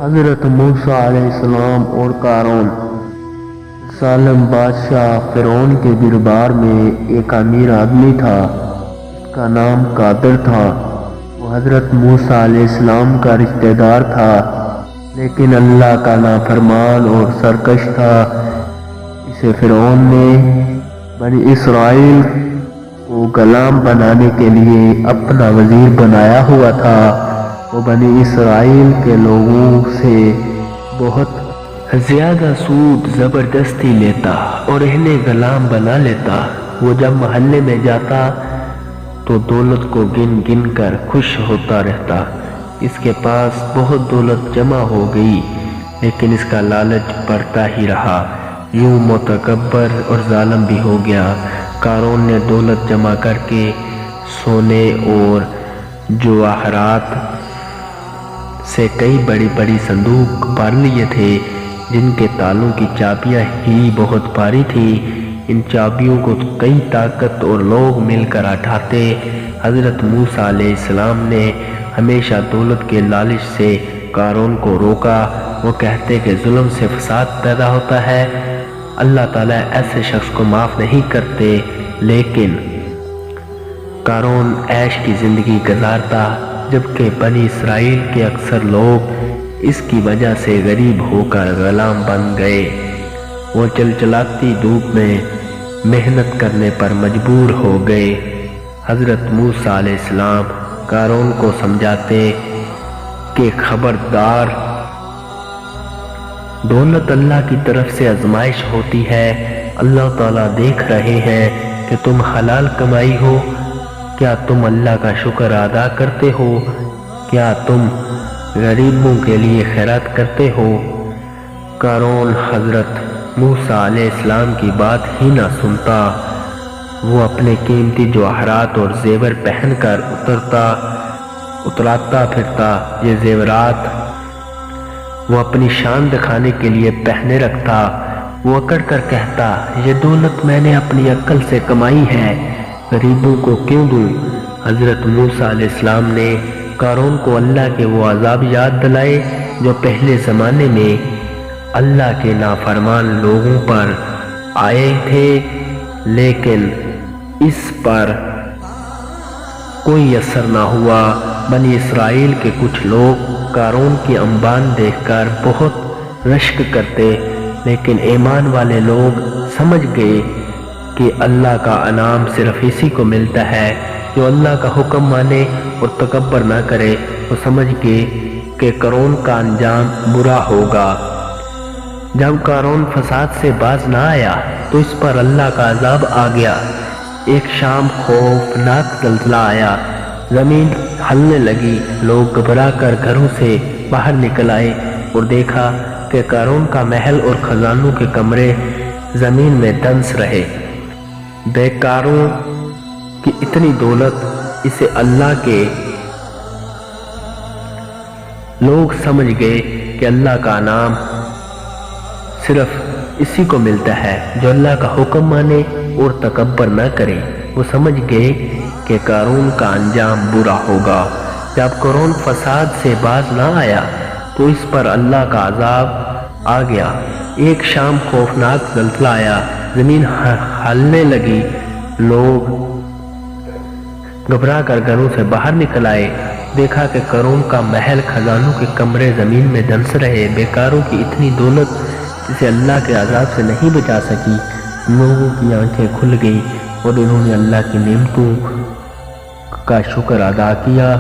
حضرت موسیٰ علیہ السلام اور قارون۔ ظالم بادشاہ فرعون کے دربار میں ایک امیر آدمی تھا، اس کا نام قادر تھا۔ وہ حضرت موسیٰ علیہ السلام کا رشتہ دار تھا، لیکن اللہ کا نافرمان اور سرکش تھا۔ اسے فرعون نے بنی اسرائیل کو غلام بنانے کے لیے اپنا وزیر بنایا ہوا تھا۔ وہ بنی اسرائیل کے لوگوں سے بہت زیادہ سود زبردستی لیتا اور انہیں غلام بنا لیتا۔ وہ جب محلے میں جاتا تو دولت کو گن گن کر خوش ہوتا رہتا۔ اس کے پاس بہت دولت جمع ہو گئی، لیکن اس کا لالچ بڑھتا ہی رہا۔ یوں متکبر اور ظالم بھی ہو گیا۔ قارون نے دولت جمع کر کے سونے اور جواہرات سے کئی بڑی بڑی صندوق بھر لیے تھے، جن کے تالوں کی چابیاں ہی بہت بھاری تھیں۔ ان چابیوں کو کئی طاقت اور لوگ مل کر اٹھاتے۔ حضرت موسیٰ علیہ السلام نے ہمیشہ دولت کے لالچ سے قارون کو روکا۔ وہ کہتے کہ ظلم سے فساد پیدا ہوتا ہے، اللہ تعالیٰ ایسے شخص کو معاف نہیں کرتے، لیکن قارون عیش کی زندگی گزارتا، جبکہ بنی اسرائیل کے اکثر لوگ اس کی وجہ سے غریب ہو کر غلام بن گئے۔ وہ چلچلاتی دھوپ میں محنت کرنے پر مجبور ہو گئے۔ حضرت موسیٰ علیہ السلام قارون کو سمجھاتے کہ خبردار، دولت اللہ کی طرف سے آزمائش ہوتی ہے۔ اللہ تعالیٰ دیکھ رہے ہیں کہ تم حلال کمائی ہو، کیا تم اللہ کا شکر ادا کرتے ہو؟ کیا تم غریبوں کے لیے خیرات کرتے ہو؟ قارون حضرت موسیٰ علیہ السلام کی بات ہی نہ سنتا۔ وہ اپنے قیمتی جواہرات اور زیور پہن کر اتراتا پھرتا۔ یہ زیورات وہ اپنی شان دکھانے کے لیے پہنے رکھتا۔ وہ اکڑ کر کہتا، یہ دولت میں نے اپنی عقل سے کمائی ہے، غریبوں کو کیوں دوں؟ حضرت موسیٰ علیہ السلام نے قارون کو اللہ کے وہ عذاب یاد دلائے جو پہلے زمانے میں اللہ کے نافرمان لوگوں پر آئے تھے، لیکن اس پر کوئی اثر نہ ہوا۔ بنی اسرائیل کے کچھ لوگ قارون کی انبان دیکھ کر بہت رشک کرتے، لیکن ایمان والے لوگ سمجھ گئے کہ اللہ کا انعام صرف اسی کو ملتا ہے جو اللہ کا حکم مانے اور تکبر نہ کرے۔ وہ سمجھ گئے کہ قارون کا انجام برا ہوگا۔ جب قارون فساد سے باز نہ آیا تو اس پر اللہ کا عذاب آ گیا۔ ایک شام خوفناک زلزلہ آیا، زمین ہلنے لگی، لوگ گھبرا کر گھروں سے باہر نکل آئے اور دیکھا کہ قارون کا محل اور خزانوں کے کمرے زمین میں دنس رہے۔ بیکاروں کی اتنی دولت، اسے اللہ کے لوگ سمجھ گئے کہ اللہ کا انعام صرف اسی کو ملتا ہے جو اللہ کا حکم مانے اور تکبر نہ کرے۔ وہ سمجھ گئے کہ قارون کا انجام برا ہوگا۔ جب قارون فساد سے باز نہ آیا تو اس پر اللہ کا عذاب آ گیا۔ ایک شام خوفناک زلزلہ آیا، زمین ہلنے لگی، لوگ گھبرا کر گھروں سے باہر نکل آئے، دیکھا کہ قارون کا محل، خزانوں کے کمرے زمین میں دنس رہے۔ بیکاروں کی اتنی دولت جسے اللہ کے عذاب سے نہیں بچا سکی۔ لوگوں کی آنکھیں کھل گئیں اور انہوں نے اللہ کی نعمتوں کا شکر ادا کیا۔